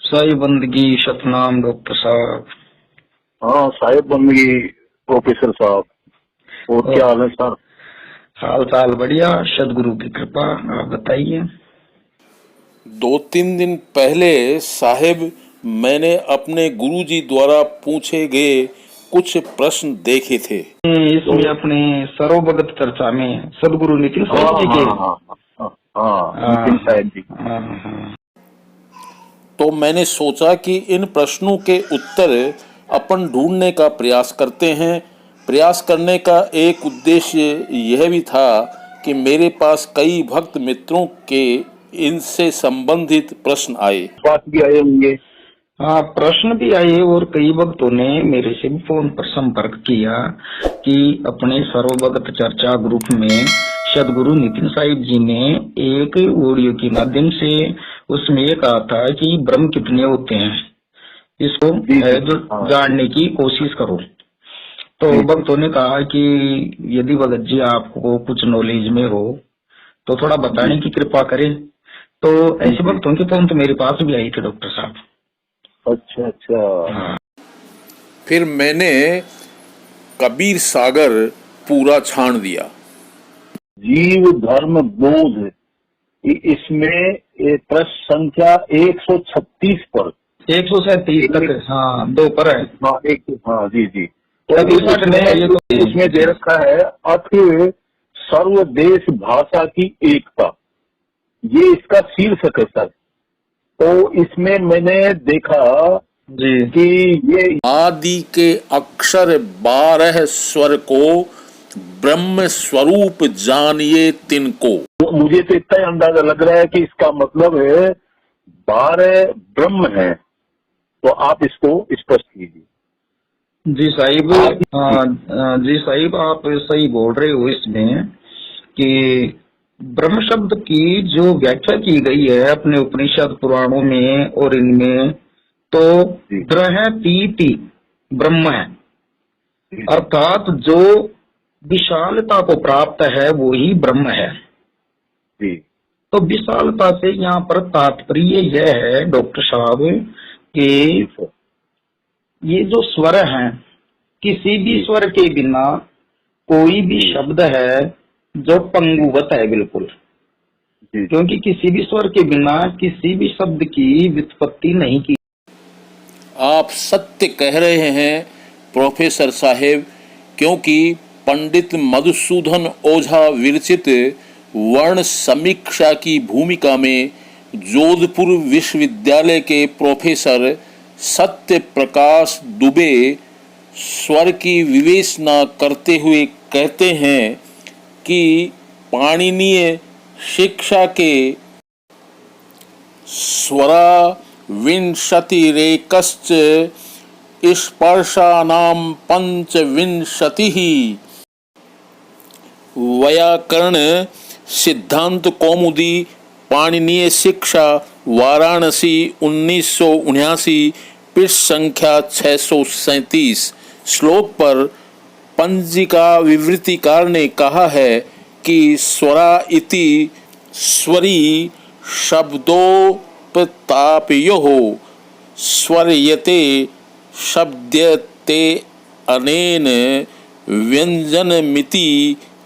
साई बंदगी सतनाम डॉक्टर साहब। हाँ साहिब बंदगी प्रोफेसर साहब। और क्या हाल है सर? हाल चाल बढ़िया, सदगुरु की कृपा। आप बताइए। 2-3 दिन पहले साहिब मैंने अपने गुरुजी द्वारा पूछे गए कुछ प्रश्न देखे थे। इसमें अपने सरोभगत चर्चा में सदगुरु नितिन हाँ साहिब जी के। हाँ हाँ हाँ नितिन साहिब जी। हाँ। तो मैंने सोचा कि इन प्रश्नों के उत्तर अपन ढूंढने का प्रयास करते हैं। प्रयास करने का एक उद्देश्य यह भी था कि मेरे पास कई भक्त मित्रों के इनसे संबंधित प्रश्न आए। पास भी आए होंगे। हाँ, प्रश्न भी आए और कई भक्तों ने मेरे से भी फोन पर संपर्क किया कि अपने सर्वभगत चर्चा ग्रुप में सदगुरु नितिन साहिब जी ने एक ऑडियो के माध्यम से उसमें ये कहा था कि ब्रह्म कितने होते हैं, इसको जानने की कोशिश करो। तो भक्तों ने कहा कि यदि भगत जी आपको कुछ नॉलेज में हो तो थोड़ा बताने की कृपा करें। तो ऐसे भक्तों के फोन तो मेरे पास भी आई थी डॉक्टर साहब। अच्छा अच्छा। हाँ। फिर मैंने कबीर सागर पूरा छान दिया। जीव धर्म बोध इसमें प्रश्न संख्या 136 पर 137 तक। हाँ, 2 पर है। हाँ जी जी। तो तो उसमें दे रखा है अथ सर्वदेश भाषा की एकता, ये इसका शीर्षक है सर। तो इसमें मैंने देखा जी कि ये आदि के अक्षर 12 स्वर को ब्रह्म स्वरूप जानिए तिनको। मुझे तो इतना ही अंदाजा लग रहा है कि इसका मतलब है 12 ब्रह्म है। तो आप इसको स्पष्ट कीजिए। जी साहिब। जी साहिब, आप सही बोल रहे हो इसमें कि ब्रह्म शब्द की जो व्याख्या की गई है अपने उपनिषद पुराणों में और इनमें, तो ब्रह तीति ब्रह्म है, अर्थात जो विशालता को प्राप्त है वो ही ब्रह्म है। जी। तो विशालता से यहाँ पर तात्पर्य यह है डॉक्टर साहब कि ये जो स्वर हैं, किसी भी स्वर के बिना कोई भी शब्द है जो पंगुवत है बिल्कुल, क्योंकि किसी भी स्वर के बिना किसी भी शब्द की व्युत्पत्ति नहीं की। आप सत्य कह रहे हैं प्रोफेसर साहेब, क्योंकि पंडित मधुसूदन ओझा विरचित वर्ण समीक्षा की भूमिका में जोधपुर विश्वविद्यालय के प्रोफेसर सत्य प्रकाश दुबे स्वर की विवेचना करते हुए कहते हैं कि पाणिनीय शिक्षा के स्वरा विंशतिरेकश्च स्पर्शानां पंचविंशतिः व्याकरण सिद्धांत कौमुदी पाणिनीय शिक्षा वाराणसी 1979 पृष्ठ संख्या 637 श्लोक पर पंजिका विवृतिकार ने कहा है कि स्वरा इति स्वरी शब्दोपतापयोः स्वर्यते शब्दते अनेन व्यंजनमिति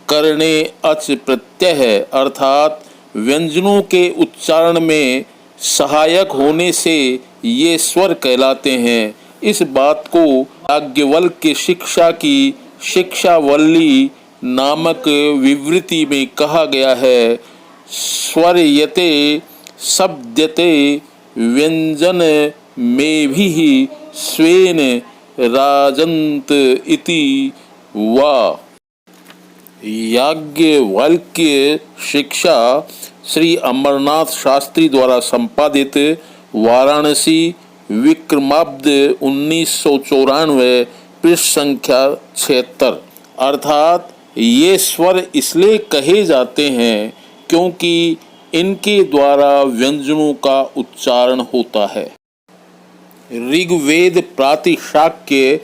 करणे अच प्रत्यय, अर्थात व्यंजनों के उच्चारण में सहायक होने से ये स्वर कहलाते हैं। इस बात को याज्ञवल्क्य की शिक्षा की शिक्षावल्ली नामक विवृति में कहा गया है। स्वर्यते शब्दते व्यंजन में भी स्वेन राजंत इति वा। याज्ञवल्क्य शिक्षा श्री अमरनाथ शास्त्री द्वारा संपादित वाराणसी विक्रमाब्द 1994 पृष्ठ संख्या 76। अर्थात ये स्वर इसलिए कहे जाते हैं क्योंकि इनके द्वारा व्यंजनों का उच्चारण होता है। ऋग्वेद प्रातिशाक्य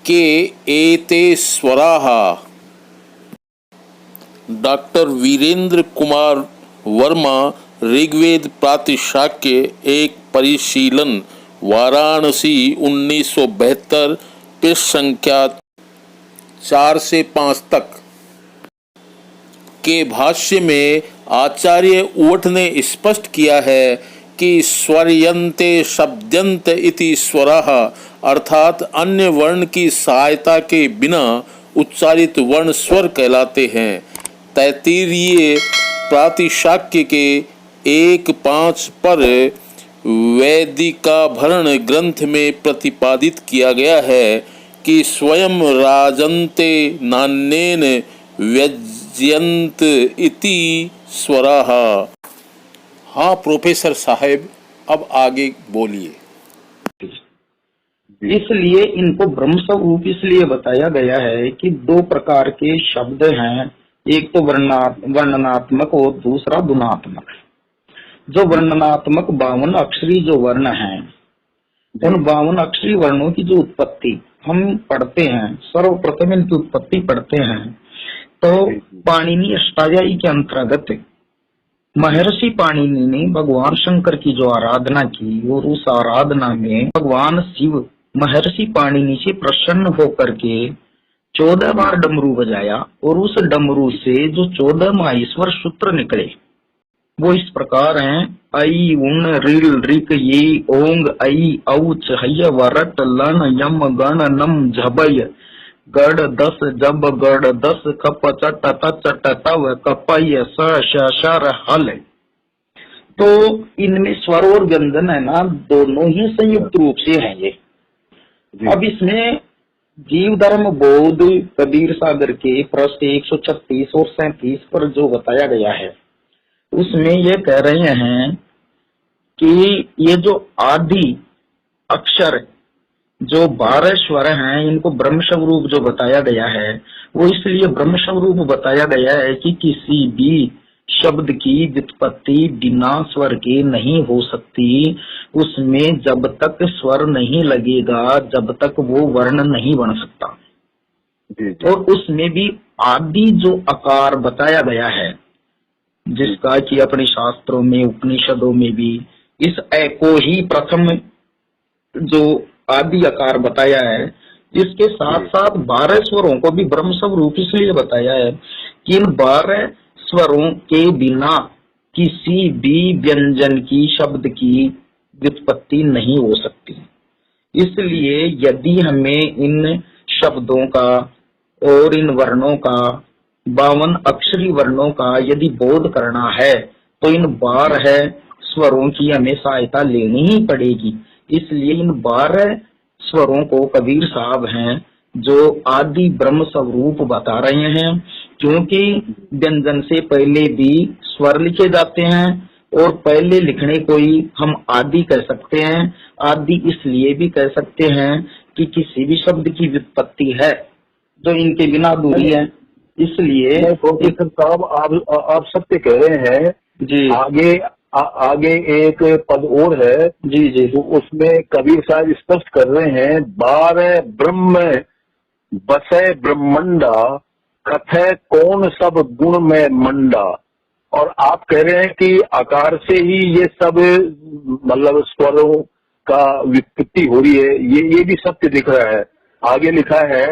के एते स्वराः। डॉक्टर वीरेंद्र कुमार वर्मा ऋग्वेद प्रातिशाक्य एक परिशीलन वाराणसी 1972 पृष्ठ संख्या 4 से 5 तक के भाष्य में आचार्य उवट ने स्पष्ट किया है कि स्वरयन्ते शब्दयन्त इति स्वरः अर्थात अन्य वर्ण की सहायता के बिना उच्चारित वर्ण स्वर कहलाते हैं। तैत्तिरीय प्रातिशाक्य के 1.5 पर वैदिकाभरण ग्रंथ में प्रतिपादित किया गया है कि स्वयं राजन्ते नान्येन व्यज्यन्त इति स्वराः। हाँ प्रोफेसर साहब, अब आगे बोलिए। इसलिए इनको ब्रह्म स्वरूप इसलिए बताया गया है कि 2 प्रकार के शब्द हैं, एक तो वर्णनात्मक और दूसरा गुणात्मक। जो वर्णनात्मक 52 अक्षरी जो वर्ण हैं, उन 52 अक्षरी वर्णों की जो उत्पत्ति हम पढ़ते हैं, सर्वप्रथम इनकी उत्पत्ति पढ़ते हैं तो पाणिनि अष्टाध्यायी के अंतर्गत महर्षि पाणिनि ने भगवान शंकर की जो आराधना की और उस आराधना में भगवान शिव महर्षि पाणिनि से प्रसन्न होकर के 14 बार डमरू बजाया और उस डमरू से जो 14 माहेश्वर सूत्र निकले वो इस प्रकार हैं: ऐ उन ऋल ऋक ये ओंग ऐ औच हय वरट लन यम गण नम झबय गढ़ 10 जब गढ़ 10 कप चट चट तव कपय स शर हल। तो इनमें स्वर और व्यंजन है ना, दोनों ही संयुक्त रूप से हैं ये। अब इसमें जीव धर्म बोध कबीर सागर के पृष्ठ 136 और 37 पर जो बताया गया है उसमें ये कह रहे हैं कि ये जो आदि अक्षर जो 12 स्वर हैं इनको ब्रह्म स्वरूप जो बताया गया है वो इसलिए ब्रह्म स्वरूप बताया गया है कि किसी भी शब्द की व्युत्पत्ति बिना स्वर के नहीं हो सकती। उसमें जब तक स्वर नहीं लगेगा जब तक वो वर्ण नहीं बन सकता। और उसमें भी आदि जो आकार बताया गया है जिसका कि अपने शास्त्रों में उपनिषदों में भी इस ए को ही प्रथम जो आदि आकार बताया है, इसके साथ साथ 12 स्वरों को भी ब्रह्म स्वरूप इसलिए बताया है कि इन 12 स्वरों के बिना किसी भी व्यंजन की शब्द की व्युत्पत्ति नहीं हो सकती। इसलिए यदि हमें इन शब्दों का और इन वर्णों का 52 अक्षरी वर्णों का यदि बोध करना है तो इन 12 स्वरों की हमें सहायता लेनी ही पड़ेगी। इसलिए इन 12 स्वरों को कबीर साहब हैं जो आदि ब्रह्म स्वरूप बता रहे हैं, क्योंकि व्यंजन से पहले भी स्वर लिखे जाते हैं और पहले लिखने को ही हम आदि कह सकते हैं। आदि इसलिए भी कह सकते हैं कि किसी भी शब्द की व्युत्पत्ति है जो इनके बिना अधूरी है। इसलिए प्रोफेसर साहब आप सत्य कह रहे हैं जी। आगे एक पद और है जी जी, तो उसमें कबीर साहब स्पष्ट कर रहे हैं 12 ब्रह्म बसे ब्रह्मंडा कथे कौन सब गुण में मंडा। और आप कह रहे हैं कि आकार से ही ये सब मतलब स्वरों का व्युत्पत्ति हो रही है, ये भी सत्य दिख रहा है। आगे लिखा है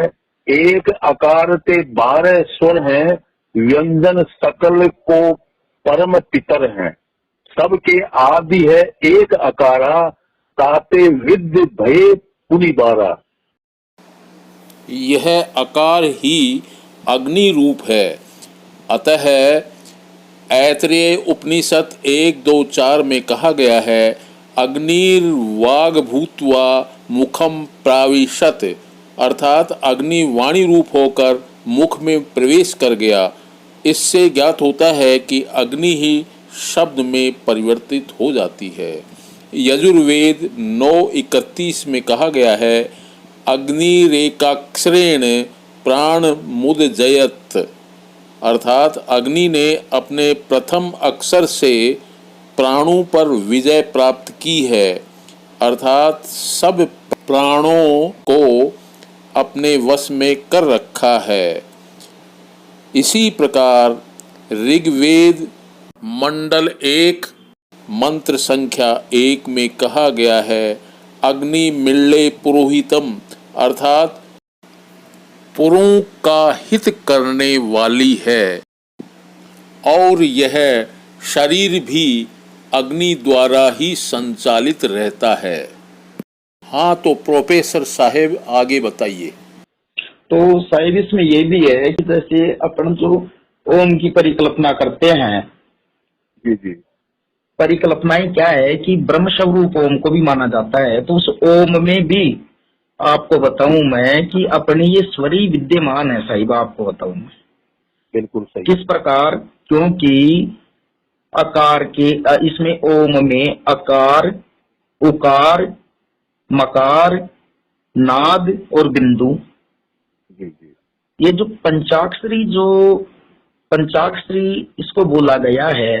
एक आकार ते 12 स्वर हैं व्यंजन सकल को परम पितर हैं सबके आदि है एक अकारा ताते विद्य भय पुनि बारा। यह आकार ही अग्नि रूप है। अतः ऐतरेय उपनिषद 1-2-4 में कहा गया है अग्निर्वाग भूत्वा मुखम प्राविशत, अर्थात अग्नि वाणी रूप होकर मुख में प्रवेश कर गया। इससे ज्ञात होता है कि अग्नि ही शब्द में परिवर्तित हो जाती है। यजुर्वेद 9:31 में कहा गया है अग्निरेकाक्षरेण प्राण मुदजयत, अर्थात अग्नि ने अपने प्रथम अक्षर से प्राणों पर विजय प्राप्त की है, अर्थात सब प्राणों को अपने वश में कर रखा है। इसी प्रकार ऋग्वेद मंडल 1 मंत्र संख्या 1 में कहा गया है अग्नि मिल्ले पुरोहितम अर्थात पुरों का हित करने वाली है और यह शरीर भी अग्नि द्वारा ही संचालित रहता है। हाँ, तो प्रोफेसर साहेब आगे बताइए। तो शायद इसमें ये भी है कि जैसे अपन जो ओम की परिकल्पना करते हैं, जी जी परिकल्पनाएं क्या है कि ब्रह्म स्वरूप ओम को भी माना जाता है। तो उस ओम में भी आपको बताऊं मैं कि अपने ये स्वरी विद्यमान है साहिब। आपको बताऊं मैं बिल्कुल सही। किस प्रकार, क्योंकि आकार के इसमें ओम में अकार, उकार, मकार, नाद और बिंदु, जी जी ये जो पंचाक्षरी इसको बोला गया है।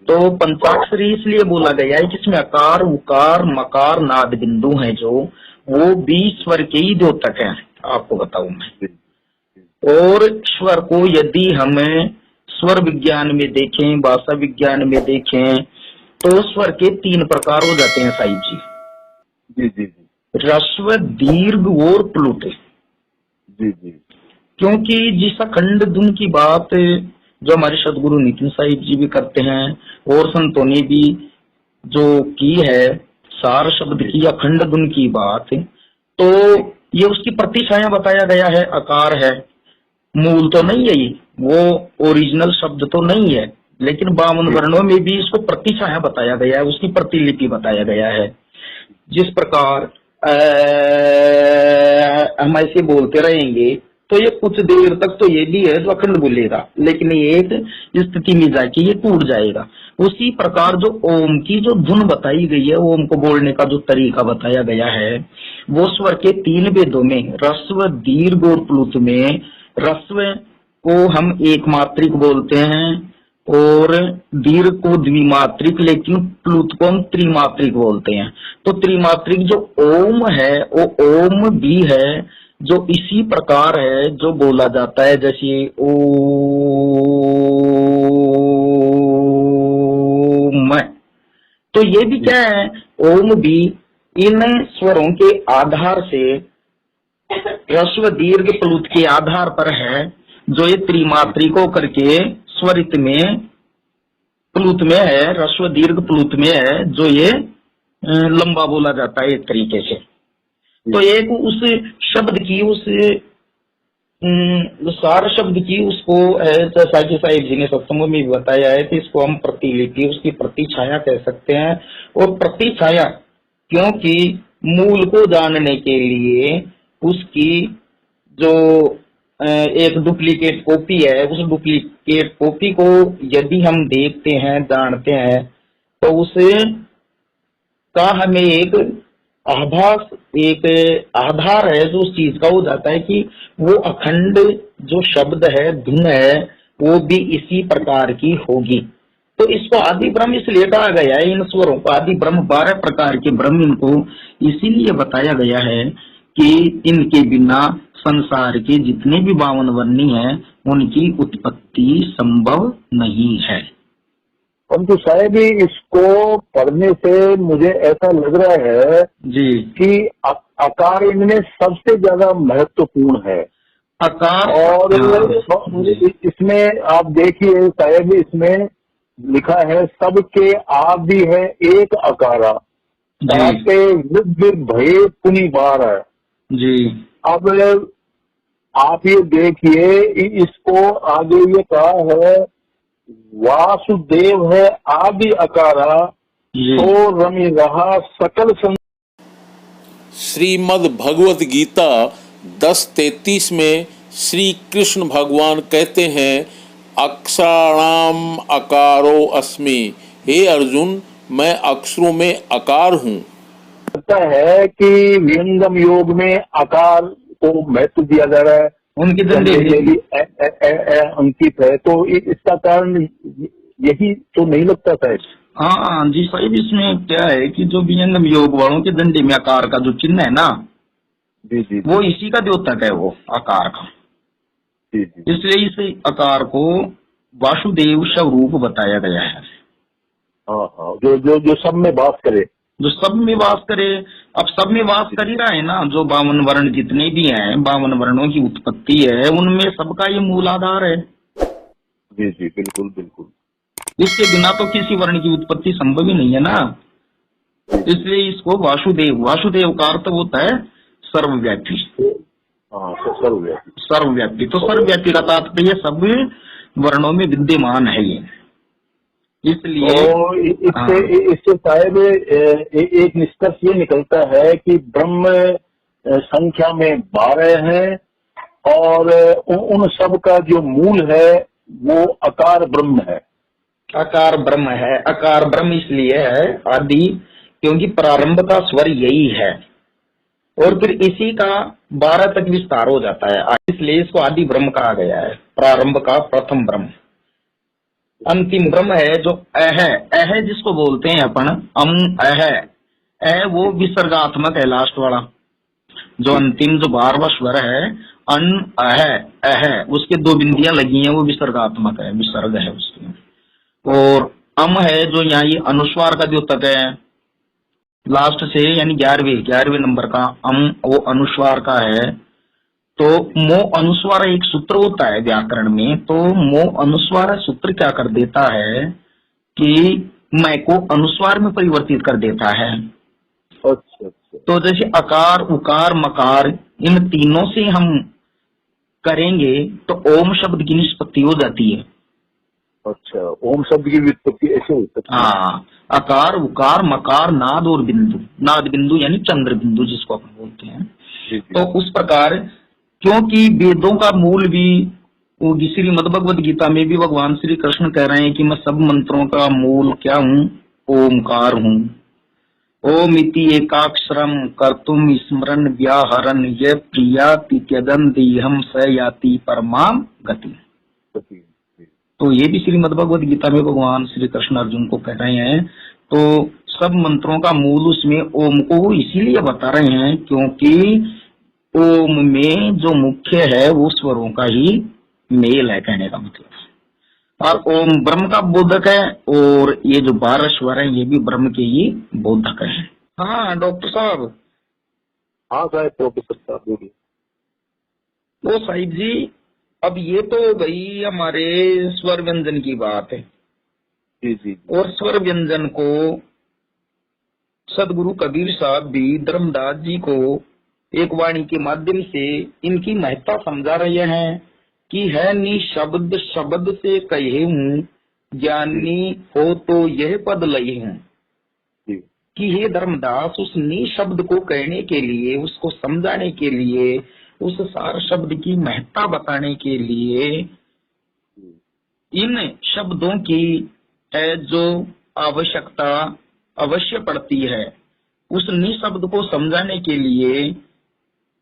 तो पंचाक्षरी इसलिए बोला गया है कि इसमें अकार, उकार, मकार, नाद, बिंदु हैं जो वो 20 स्वर के ही द्योतक हैं। आपको बताऊं मैं। जी और स्वर को यदि हम स्वर विज्ञान में देखें, भाषा विज्ञान में देखें, तो स्वर के 3 प्रकार हो जाते हैं साहिब जी। जी जी जी ह्रस्व, दीर्घ और प्लुत। जी जी क्योंकि जिस अखंड धुन की बात जो हमारे सदगुरु नितिन साहिब जी भी करते हैं और संतों ने भी जो की है, सार शब्द की अखंड धुन की बात, तो ये उसकी प्रतिछाया बताया गया है। आकार है, मूल तो नहीं है, ये वो ओरिजिनल शब्द तो नहीं है, लेकिन 52 वर्णों में भी इसको प्रतिछाया बताया गया है, उसकी प्रतिलिपि बताया गया है। जिस प्रकार हम ऐसे बोलते रहेंगे तो ये कुछ देर तक तो ये भी है जो अखंड बोलेगा, लेकिन ये एक स्थिति में जाके ये टूट जाएगा। उसी प्रकार जो ओम की जो धुन बताई गई है, ओम को बोलने का जो तरीका बताया गया है, वो स्वर के 3 भेदों में, ह्रस्व, दीर्घ और प्लुत में, ह्रस्व को हम एक मात्रिक बोलते हैं और दीर्घ को द्विमात्रिक, लेकिन प्लुत को हम त्रिमात्रिक बोलते हैं। तो त्रिमात्रिक जो ओम है वो ओम भी है जो इसी प्रकार है जो बोला जाता है, जैसे ओम। तो ये भी क्या है, ओम भी इन स्वरों के आधार से, ह्रस्व, दीर्घ, प्लुत के आधार पर है, जो ये त्रिमात्रिक होकर के स्वरित में प्लुत में है, ह्रस्व, दीर्घ, प्लुत में है, जो ये लंबा बोला जाता है एक तरीके से। तो एक उस शब्द की, उस सार शब्द की उसको साकी साहिब जी ने सत्संगों में भी बताया है कि इसको हम प्रतिलिपि, उसकी प्रतिछाया कह सकते हैं। और प्रतिछाया क्योंकि मूल को जानने के लिए उसकी जो एक डुप्लीकेट कॉपी है, उस डुप्लीकेट कॉपी को यदि हम देखते हैं, जानते हैं, तो उसे का हमें एक आभास, एक आधार है जो उस चीज का हो जाता है कि वो अखंड जो शब्द है, धुन है, वो भी इसी प्रकार की होगी। तो इसको आदि ब्रह्म इसलिए कहा गया है, इन स्वरों को आदि ब्रह्म, 12 प्रकार के ब्रह्म इनको इसीलिए बताया गया है कि इनके बिना संसार के जितने भी 52 वर्णी हैं उनकी उत्पत्ति संभव नहीं है। परंतु साहब जी, इसको पढ़ने से मुझे ऐसा लग रहा है जी कि आकार इनमें सबसे ज्यादा महत्वपूर्ण है। आकार और इसमें आप देखिए साहब, इसमें लिखा है सबके आदि है एक अकारा, ताके विद्य भये पुनि बार है। जी अब आप ये देखिए, इसको आगे ये कहा है वासुदेव है आदि अकारा, तो रमि रहा सकल श्रीमद् भगवत गीता 10:33 में श्री कृष्ण भगवान कहते हैं अक्षराणाम अकारो अस्मि, हे अर्जुन मैं अक्षरों में अकार हूँ। लगता है कि विहंगम योग में आकार को महत्व दिया जा रहा है, उनके झंडे में भी अंकित है, तो इसका कारण यही तो नहीं लगता था। हाँ जी साहिब, इसमें क्या है कि जो विहंगम योग वालों के झंडे में आकार का जो चिन्ह है ना, जी जी वो इसी का द्योतक है, वो आकार का। जी जी, इसलिए इस आकार को वासुदेव स्वरूप बताया गया है। हाँ हाँ, जो जो जो सब में बात करे। जो सब में वास करे। अब सब में वास कर ही रहा है ना, जो 52 वर्ण जितने भी हैं, 52 वर्णों की उत्पत्ति है, उनमें सबका ये मूल आधार है। जी जी, बिल्कुल बिल्कुल। इसके बिना तो किसी वर्ण की उत्पत्ति संभव ही नहीं है ना। इसलिए इसको वासुदेव, वासुदेव का अर्थ होता है सर्वव्यापी। हाँ, तो सर्वव्यापी। सर्वव्यापी, तो सर्वव्यापी का तात्पर्य सब वर्णों में विद्यमान है ये, इसलिए। तो हाँ, इससे शायद एक निष्कर्ष ये निकलता है कि ब्रह्म संख्या में 12 है और उन सब का जो मूल है वो अकार ब्रह्म है। अकार ब्रह्म है। अकार ब्रह्म इसलिए है आदि, क्योंकि प्रारंभ का स्वर यही है और फिर इसी का 12 तक विस्तार हो जाता है, इसलिए इसको आदि ब्रह्म कहा गया है। प्रारंभ का प्रथम ब्रह्म, अंतिम ब्रह्म है जो अह जिसको बोलते हैं अपन अह वो विसर्गात्मक है, लास्ट वाला जो अंतिम जो 12वां स्वर है अन अह उसके 2 बिंदियां लगी हैं, वो विसर्गात्मक है, विसर्ग है उसकी। और अम है जो यहाँ ये अनुस्वार का द्योतक है लास्ट से, यानी 11वें नंबर का अम, वो अनुस्वार का है। तो मो अनुस्वार एक सूत्र होता है व्याकरण में, तो मो अनुस्वार सूत्र क्या कर देता है कि मैं को अनुस्वार में परिवर्तित कर देता है। अच्छा अच्छा। तो जैसे अकार उकार मकार इन तीनों से हम करेंगे तो ओम शब्द की निष्पत्ति हो जाती है। अच्छा, ओम शब्द की व्युत्पत्ति ऐसे हो सकती है। हाँ, अकार उकार मकार नाद और बिंदु, नाद बिंदु यानी चंद्र बिंदु जिसको अपन बोलते हैं। जी जी। तो उस प्रकार, क्योंकि वेदों का मूल भी वो श्रीमद् भगवद गीता में भी भगवान श्री कृष्ण कह रहे हैं कि मैं सब मंत्रों का मूल क्या हूँ, ओमकार हूँ। ओम इति एकाक्षरम कर्तुम स्मरण व्याहरण ये प्रिया त्यजन देहम स याति परमाम गति। तो ये भी श्रीमद् भगवद गीता में भगवान श्री कृष्ण अर्जुन को कह रहे हैं। तो सब मंत्रों का मूल उसमें ओम को इसीलिए बता रहे हैं क्योंकि ओम में जो मुख्य है वो स्वरों का ही मेल है, कहने का मतलब। और ओम ब्रह्म का बोधक है और ये जो 12 स्वर है ये भी ब्रह्म के ही बोधक है। हाँ डॉक्टर साहब। हाँ साहब, प्रोफेसर साहब बोलिए। तो साहिब जी, अब ये तो गई हमारे स्वर व्यंजन की बात है। जी जी। और स्वर व्यंजन को सदगुरु कबीर साहब भी धर्मदास जी को एक वाणी के माध्यम से इनकी महत्ता समझा रहे हैं कि है नी शब्द शब्द से कहे हूँ, ज्ञानी हो तो यह पद लय हूँ। कि हे धर्मदास, उस नी शब्द को कहने के लिए, उसको समझाने के लिए, उस सार शब्द की महत्ता बताने के लिए इन शब्दों की है जो आवश्यकता अवश्य पड़ती है, उस नी शब्द को समझाने के लिए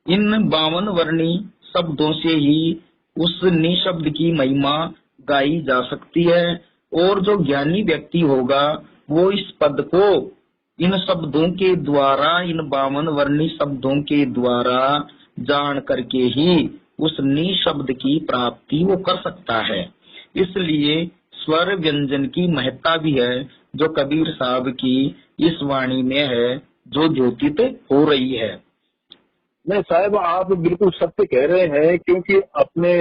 इन 52 वर्णी शब्दों से ही उस नी शब्द की महिमा गाई जा सकती है। और जो ज्ञानी व्यक्ति होगा वो इस पद को इन शब्दों के द्वारा, इन 52 वर्णी शब्दों के द्वारा जान करके ही उस नी शब्द की प्राप्ति वो कर सकता है। इसलिए स्वर व्यंजन की महत्ता भी है जो कबीर साहब की इस वाणी में है, जो ज्योतित हो रही है। नहीं साहब, आप बिल्कुल सत्य कह रहे हैं, क्योंकि अपने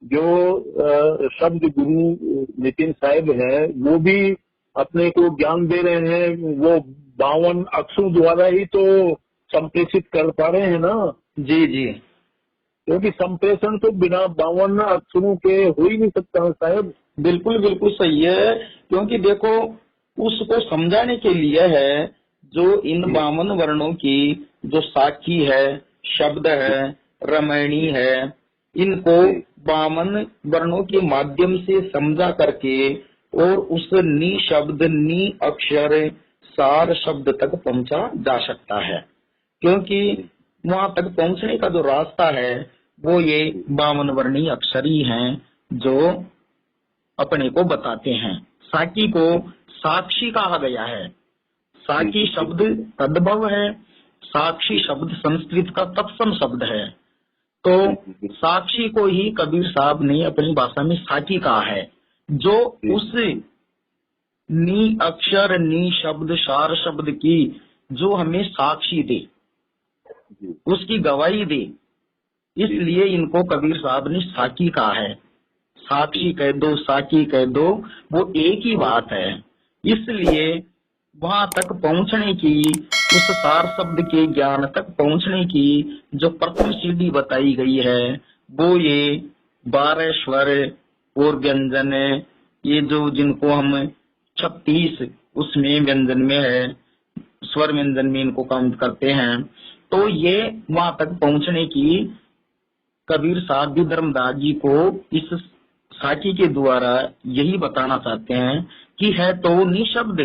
जो शब्द गुरु नितिन साहब हैं वो भी अपने को ज्ञान दे रहे हैं, वो 52 अक्षरों द्वारा ही तो संप्रेषित कर पा रहे हैं ना। जी जी, क्योंकि संप्रेषण तो बिना 52 अक्षरों के हो ही नहीं सकता साहब। बिल्कुल बिल्कुल सही है, क्योंकि देखो उसको समझाने के लिए है जो इन 52 वर्णों की जो साक्षी है, शब्द है, रमणी है, इनको 52 वर्णों के माध्यम से समझा करके और उस नी शब्द, नी अक्षर, सार शब्द तक पहुंचा जा सकता है। क्योंकि वहां तक पहुंचने का जो रास्ता है वो ये 52 वर्णीय अक्षर ही हैं जो अपने को बताते हैं। साकी को साक्षी कहा गया है। साकी शब्द तद्भव है, साक्षी शब्द संस्कृत का तत्सम शब्द है। तो साक्षी को ही कबीर साहब ने अपनी भाषा में साकी कहा है, जो उस नी अक्षर नी शब्द सार शब्द की जो हमें साक्षी दे, जी उसकी गवाही दे, इसलिए इनको कबीर साहब ने साकी कहा है। साक्षी कह दो, साकी कह दो, वो एक ही बात है। इसलिए वहां तक पहुंचने की, उस सार शब्द के ज्ञान तक पहुंचने की जो प्रथम सीढ़ी बताई गई है, वो ये 12 स्वर और व्यंजन, ये जो जिनको हम 36 उसमें व्यंजन में है, स्वर व्यंजन में इनको काउंट करते हैं। तो ये वहां तक पहुंचने की कबीर साहब भी धर्मदास जी को इस साखी के द्वारा यही बताना चाहते हैं कि है तो निशब्द,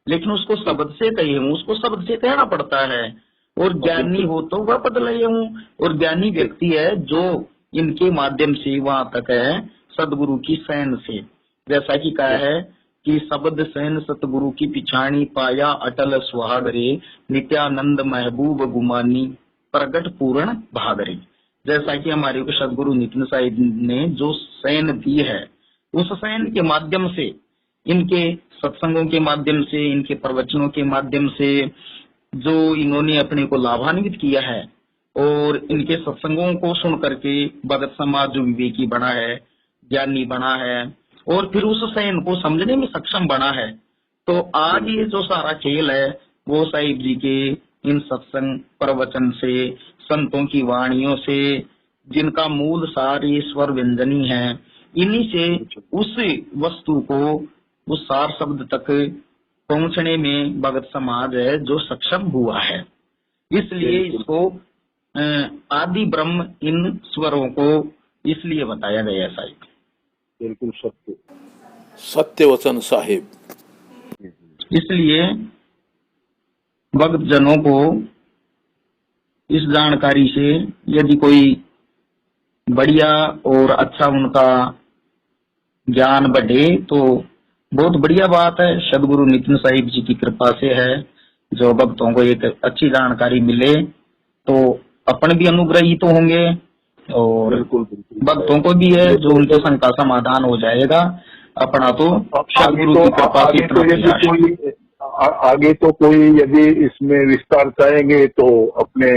लेकिन उसको शब्द से कहे हूँ, उसको शब्द से कहना पड़ता है। और ज्ञानी हो तो वह पद लय हूँ, और ज्ञानी व्यक्ति है जो इनके माध्यम से वहां तक है, सदगुरु की शरण से। जैसा कि कहा है कि शब्द शरण सतगुरु की पिछाणी, पाया अटल सुहागरे, नित्यानंद महबूब गुमानी, प्रगट पूर्ण भागरे। जैसा कि हमारे को सदगुरु नितिन साहिब ने जो शयन दी है, उस शयन के माध्यम से, इनके सत्संगों के माध्यम से, इनके प्रवचनों के माध्यम से जो इन्होंने अपने को लाभान्वित किया है, और इनके सत्संगों को सुन करके भगत समाज जो विवेकी बना है, ज्ञानी बना है, और फिर उस शयन को समझने में सक्षम बना है। तो आज ये जो सारा खेल है वो साहिब जी के इन सत्संग प्रवचन से, संतों की वाणियों से, जिनका मूल सार ये स्वर व्यंजनी है, इन्हीं से उस वस्तु को, उस सार शब्द तक पहुंचने में भगत समाज है जो सक्षम हुआ है। इसलिए इसको आदि ब्रह्म इन स्वरों को इसलिए बताया गया साहिब। बिल्कुल सत्य, सत्य वचन साहिब। इसलिए भक्त जनों को इस जानकारी से यदि कोई बढ़िया और अच्छा उनका ज्ञान बढ़े तो बहुत बढ़िया बात है। सदगुरु नितिन साहिब जी की कृपा से है, जो भक्तों को एक अच्छी जानकारी मिले तो अपन भी अनुग्रहित तो होंगे, और बिल्कुल भक्तों को भी है जो उनके शंका समाधान हो जाएगा। अपना तो सदगुरु की कृपा से इतना प्रयास है। आगे तो कोई यदि इसमें विस्तार चाहेंगे तो अपने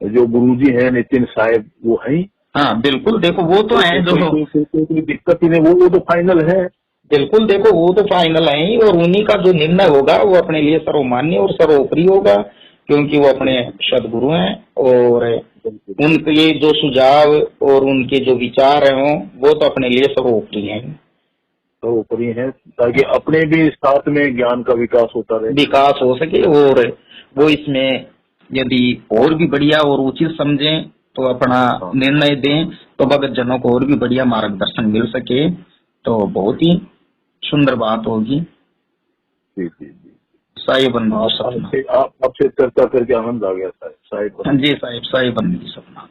जो गुरुजी हैं नितिन साहिब वो है। हाँ बिल्कुल, देखो वो तो है जो कोई दिक्कत ही नहीं, वो तो फाइनल है। बिल्कुल, देखो वो तो फाइनल है ही, और उन्हीं का जो निर्णय होगा वो अपने लिए सर्वमान्य और सर्वोपरि होगा, क्योंकि वो अपने सदगुरु हैं, और उनके जो सुझाव और उनके जो विचार हैं वो तो अपने लिए सर्वोपरि हैं, सर्वोपरि है, ताकि अपने भी साथ में ज्ञान का विकास होता रहे, विकास हो सके। और वो इसमें यदि और भी बढ़िया और उचित समझें तो अपना निर्णय दें, तो भगत जनों को और भी बढ़िया मार्गदर्शन मिल सके, तो बहुत ही सुंदर बात होगी। साहिब आपसे चर्चा करके आनंद आ गया साहिब। हाँ जी साहिब, साहिब बंदगी सपना।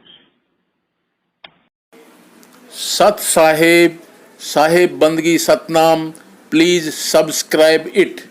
सत साहिब, साहिब बंदगी सतनाम। Please subscribe it.